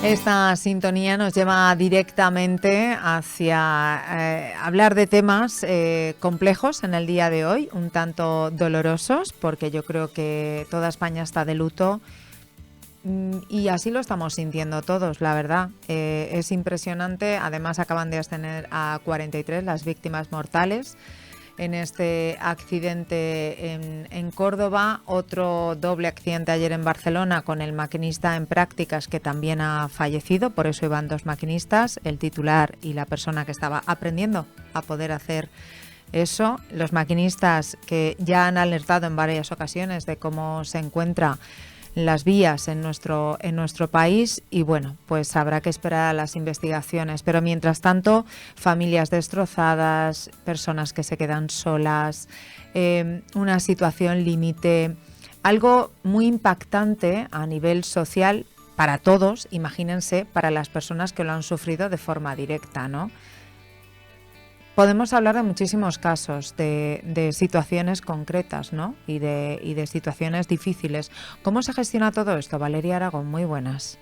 Esta sintonía nos lleva directamente hacia hablar de temas complejos en el día de hoy, un tanto dolorosos, porque yo creo que toda España está de luto y así lo estamos sintiendo todos, la verdad. Es impresionante, además acaban de ascender a 43 las víctimas mortales en este accidente en Córdoba, otro doble accidente ayer en Barcelona con el maquinista en prácticas que también ha fallecido, por eso iban dos maquinistas, el titular y la persona que estaba aprendiendo a poder hacer eso. Los maquinistas que ya han alertado en varias ocasiones de cómo se encuentra las vías en nuestro país y bueno, pues habrá que esperar a las investigaciones. Pero mientras tanto, familias destrozadas, personas que se quedan solas, una situación límite, algo muy impactante a nivel social para todos, imagínense, para las personas que lo han sufrido de forma directa, ¿no? Podemos hablar de muchísimos casos, de situaciones concretas, ¿no? Y de situaciones difíciles. ¿Cómo se gestiona todo esto, Valeria Aragón? Muy buenas.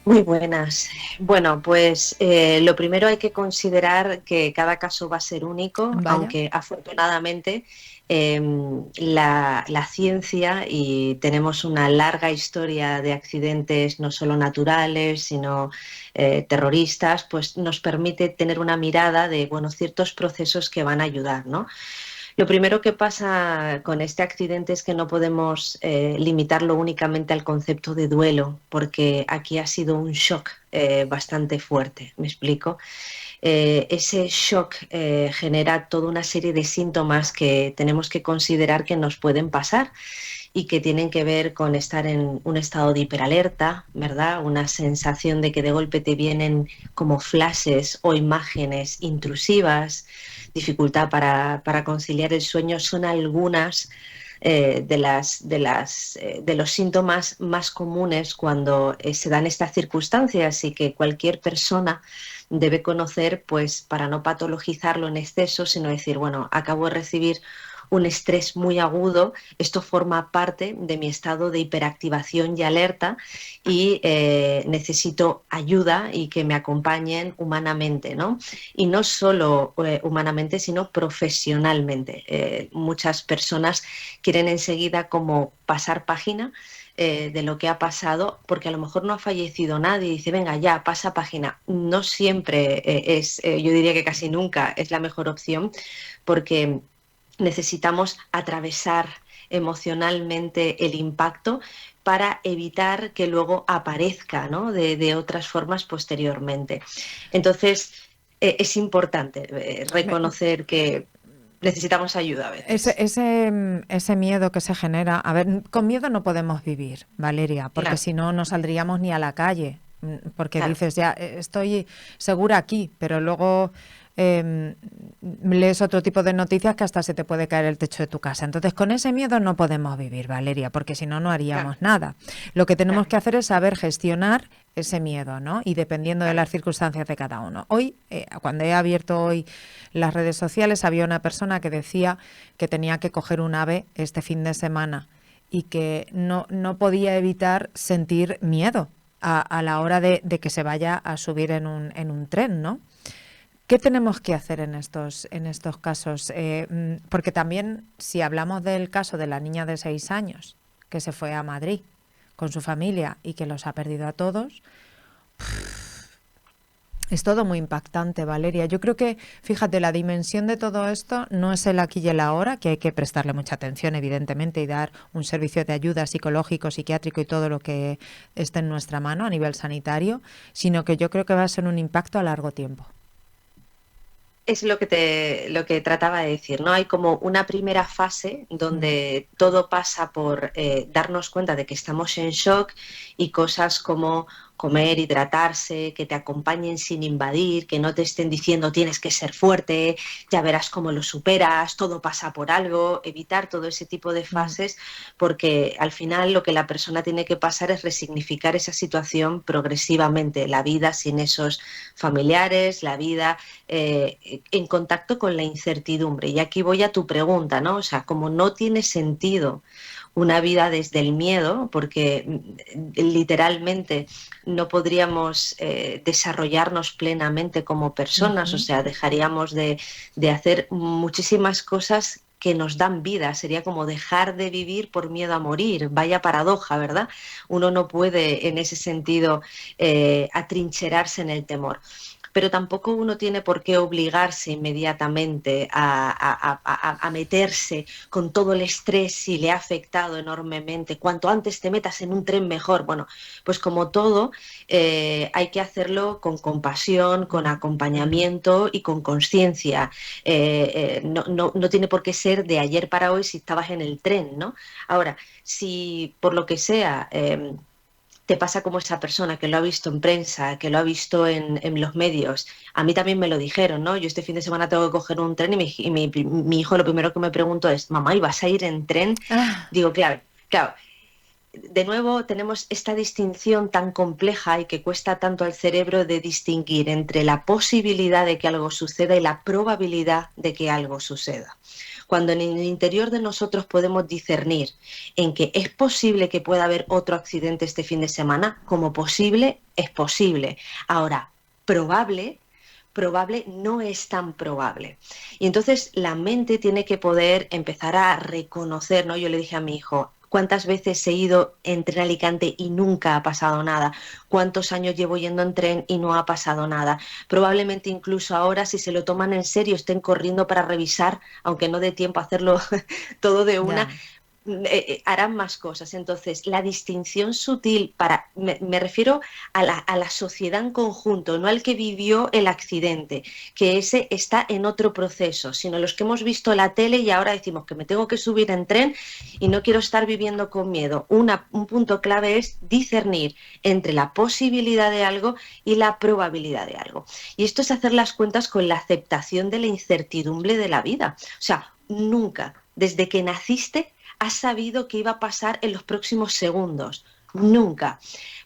Muy buenas. Bueno, pues lo primero hay que considerar que cada caso va a ser único, Vaya. aunque afortunadamente la ciencia, y tenemos una larga historia de accidentes no solo naturales, sino terroristas, pues nos permite tener una mirada de, bueno, ciertos procesos que van a ayudar, ¿no? Lo primero que pasa con este accidente es que no podemos limitarlo únicamente al concepto de duelo, porque aquí ha sido un shock bastante fuerte, ¿me explico? Ese shock genera toda una serie de síntomas que tenemos que considerar que nos pueden pasar y que tienen que ver con estar en un estado de hiperalerta, ¿verdad? Una sensación de que de golpe te vienen como flashes o imágenes intrusivas, dificultad para conciliar el sueño, son algunas de los síntomas más comunes cuando se dan estas circunstancias y que cualquier persona debe conocer, pues para no patologizarlo en exceso, sino decir, bueno, acabo de recibir un estrés muy agudo, esto forma parte de mi estado de hiperactivación y alerta y necesito ayuda y que me acompañen humanamente, ¿no? Y no solo humanamente, sino profesionalmente. Muchas personas quieren enseguida como pasar página de lo que ha pasado, porque a lo mejor no ha fallecido nadie y dice, venga, ya, pasa página. No siempre yo diría que casi nunca es la mejor opción, porque necesitamos atravesar emocionalmente el impacto para evitar que luego aparezca, ¿no? de otras formas posteriormente. Entonces, es importante reconocer que necesitamos ayuda a Ese, veces. ese, ese miedo que se genera, a ver, con miedo no podemos vivir, Valeria, porque Claro, si no, no saldríamos ni a la calle, porque claro. dices, ya, estoy segura aquí, pero luego eh, lees otro tipo de noticias que hasta se te puede caer el techo de tu casa. Entonces, con ese miedo no podemos vivir, Valeria, porque si no, no Claro, haríamos nada. Lo que tenemos claro, que hacer es saber gestionar ese miedo, ¿no? Y dependiendo de claro. las circunstancias de cada uno. Hoy, cuando he abierto hoy las redes sociales, había una persona que decía que tenía que coger un AVE este fin de semana y que no podía evitar sentir miedo a la hora de que se vaya a subir en un tren, ¿no? ¿Qué tenemos que hacer en estos casos? Porque también, si hablamos del caso de la niña de 6 años que se fue a Madrid con su familia y que los ha perdido a todos, es todo muy impactante, Valeria. Yo creo que, fíjate, la dimensión de todo esto no es el aquí y el ahora, que hay que prestarle mucha atención, evidentemente, y dar un servicio de ayuda psicológico, psiquiátrico y todo lo que esté en nuestra mano a nivel sanitario, sino que yo creo que va a ser un impacto a largo tiempo. Es lo que trataba de decir, ¿no? Hay como una primera fase Mm. donde todo pasa por darnos cuenta de que estamos en shock y cosas como comer, hidratarse, que te acompañen sin invadir, que no te estén diciendo tienes que ser fuerte, ya verás cómo lo superas, todo pasa por algo, evitar todo ese tipo de Mm. fases, porque al final lo que la persona tiene que pasar es resignificar esa situación progresivamente, la vida sin esos familiares, la vida en contacto con la incertidumbre. Y aquí voy a tu pregunta, ¿no? O sea, como no tiene sentido una vida desde el miedo, porque literalmente no podríamos desarrollarnos plenamente como personas, o Ujú. sea, dejaríamos de hacer muchísimas cosas que nos dan vida. Sería como dejar de vivir por miedo a morir. Vaya paradoja, ¿verdad? Uno no puede en ese sentido atrincherarse en el temor. Pero tampoco uno tiene por qué obligarse inmediatamente a meterse con todo el estrés si le ha afectado enormemente. Cuanto antes te metas en un tren, mejor. Bueno, pues como todo, hay que hacerlo con compasión, con acompañamiento y con conciencia. No tiene por qué ser de ayer para hoy si estabas en el tren, ¿no? Ahora, si por lo que sea te pasa como esa persona que lo ha visto en prensa, que lo ha visto en los medios. A mí también me lo dijeron, ¿no? Yo este fin de semana tengo que coger un tren y mi hijo lo primero que me preguntó es, mamá, ¿y vas a ir en tren? Ah, Digo, claro, claro. De nuevo tenemos esta distinción tan compleja y que cuesta tanto al cerebro de distinguir entre la posibilidad de que algo suceda y la probabilidad de que algo suceda. Cuando en el interior de nosotros podemos discernir en que es posible que pueda haber otro accidente este fin de semana, como posible es posible. Ahora, probable no es tan probable. Y entonces la mente tiene que poder empezar a reconocer, ¿no? Yo le dije a mi hijo, ¿cuántas veces he ido en tren a Alicante y nunca ha pasado nada? ¿Cuántos años llevo yendo en tren y no ha pasado nada? Probablemente incluso ahora, si se lo toman en serio, estén corriendo para revisar, aunque no dé tiempo a hacerlo todo de una, ya. harán más cosas. Entonces, la distinción sutil, me refiero a la sociedad en conjunto, no al que vivió el accidente, que ese está en otro proceso, sino los que hemos visto la tele y ahora decimos que me tengo que subir en tren y no quiero estar viviendo con miedo. Un punto clave es discernir entre la posibilidad de algo y la probabilidad de algo. Y esto es hacer las cuentas con la aceptación de la incertidumbre de la vida. O sea, nunca, desde que naciste, has sabido qué iba a pasar en los próximos segundos. Nunca.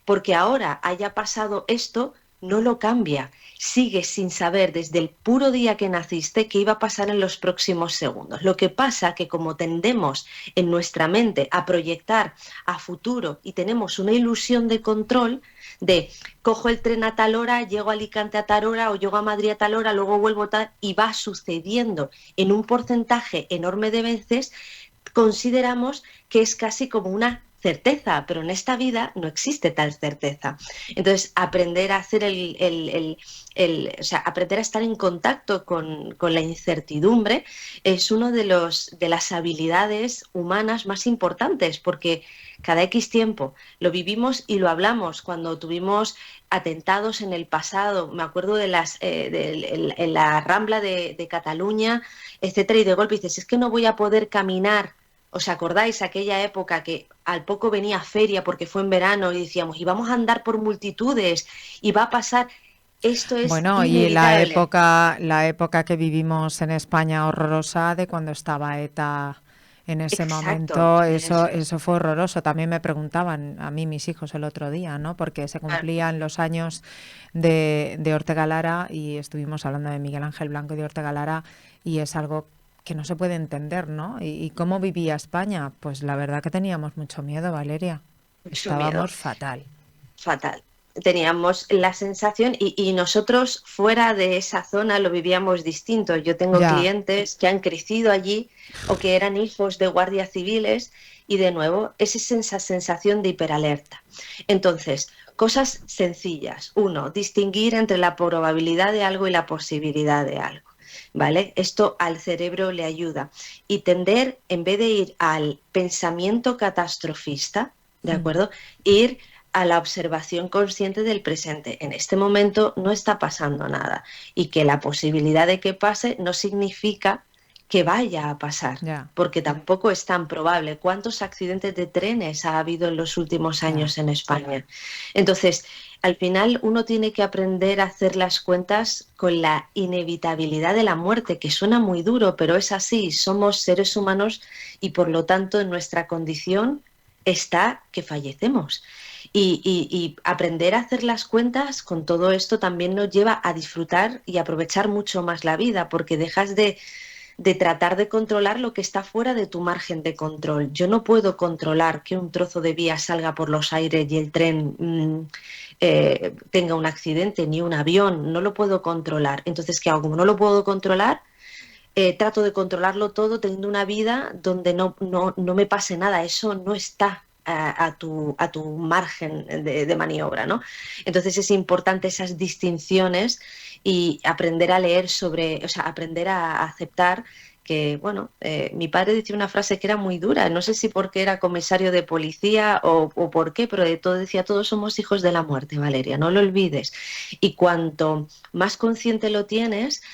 Porque ahora haya pasado esto, no lo cambia. Sigues sin saber desde el puro día que naciste qué iba a pasar en los próximos segundos. Lo que pasa que como tendemos en nuestra mente a proyectar a futuro y tenemos una ilusión de control de cojo el tren a tal hora, llego a Alicante a tal hora o llego a Madrid a tal hora, luego vuelvo a tal y va sucediendo en un porcentaje enorme de veces, consideramos que es casi como una certeza, pero en esta vida no existe tal certeza. Entonces, aprender a hacer o sea, aprender a estar en contacto con la incertidumbre es una de las habilidades humanas más importantes, porque cada X tiempo lo vivimos y lo hablamos. Cuando tuvimos atentados en el pasado, me acuerdo en la Rambla de Cataluña, etcétera, y de golpe dices, es que no voy a poder caminar. ¿Os acordáis aquella época que al poco venía feria porque fue en verano y decíamos, y vamos a andar por multitudes y va a pasar? Esto es Bueno, y inevitable. la época que vivimos en España horrorosa de cuando estaba ETA en ese Exacto, momento, eso es. eso fue horroroso. También me preguntaban a mí mis hijos el otro día, ¿no? Porque se Claro. cumplían los años de Ortega Lara y estuvimos hablando de Miguel Ángel Blanco y de Ortega Lara y es algo que no se puede entender, ¿no? Y cómo vivía España? Pues la verdad que teníamos mucho miedo, Valeria. Mucho miedo, Estábamos fatal. fatal. Teníamos la sensación y nosotros fuera de esa zona lo vivíamos distinto. Yo tengo Ya. clientes que han crecido allí o que eran hijos de guardias civiles y de nuevo es esa sensación de hiperalerta. Entonces, cosas sencillas. Uno, distinguir entre la probabilidad de algo y la posibilidad de algo. ¿Vale? Esto al cerebro le ayuda. Y tender, en vez de ir al pensamiento catastrofista, ¿de Mm. acuerdo? Ir a la observación consciente del presente. En este momento no está pasando nada y que la posibilidad de que pase no significa que vaya a pasar, Ya, porque tampoco es tan probable. ¿Cuántos accidentes de trenes ha habido en los últimos ya. años en España? Entonces, al final uno tiene que aprender a hacer las cuentas con la inevitabilidad de la muerte, que suena muy duro, pero es así. Somos seres humanos y por lo tanto en nuestra condición está que fallecemos. Y aprender a hacer las cuentas con todo esto también nos lleva a disfrutar y aprovechar mucho más la vida, porque dejas de tratar de controlar lo que está fuera de tu margen de control. Yo no puedo controlar que un trozo de vía salga por los aires y el tren tenga un accidente, ni un avión, no lo puedo controlar. Entonces, ¿qué hago? Como no lo puedo controlar, trato de controlarlo todo teniendo una vida donde no me pase nada. Eso no está a tu margen de maniobra, ¿no? Entonces es importante esas distinciones y aprender a leer sobre, o sea, aprender a aceptar que, bueno, mi padre decía una frase que era muy dura, no sé si porque era comisario de policía o por qué, pero de todo decía, todos somos hijos de la muerte, Valeria, no lo olvides. Y cuanto más consciente lo tienes,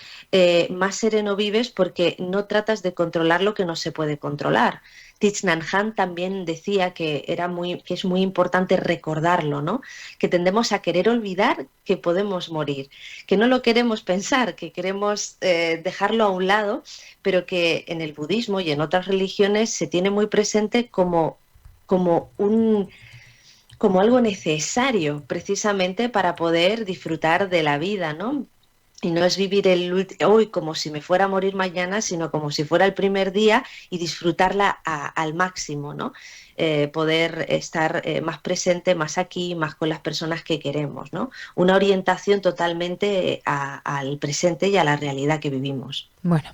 más sereno vives porque no tratas de controlar lo que no se puede controlar. Thich Nhat Hanh también decía que es muy importante recordarlo, ¿no? Que tendemos a querer olvidar que podemos morir, que no lo queremos pensar, que queremos dejarlo a un lado, pero que en el budismo y en otras religiones se tiene muy presente como un como algo necesario precisamente para poder disfrutar de la vida, ¿no? Y no es vivir hoy como si me fuera a morir mañana, sino como si fuera el primer día y disfrutarla al máximo, ¿no? Poder estar más presente, más aquí, más con las personas que queremos, ¿no? Una orientación totalmente al presente y a la realidad que vivimos. Bueno,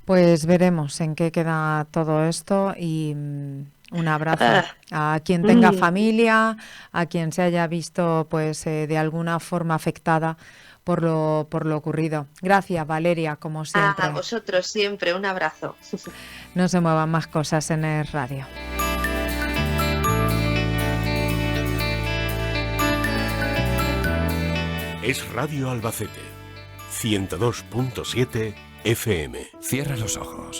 pues veremos en qué queda todo esto y un abrazo a quien tenga familia, a quien se haya visto pues de alguna forma afectada por lo ocurrido. Gracias, Valeria, como A siempre. vosotros siempre, un abrazo. No se muevan más cosas en el radio. Es Radio Albacete, 102.7 FM. Cierra los ojos.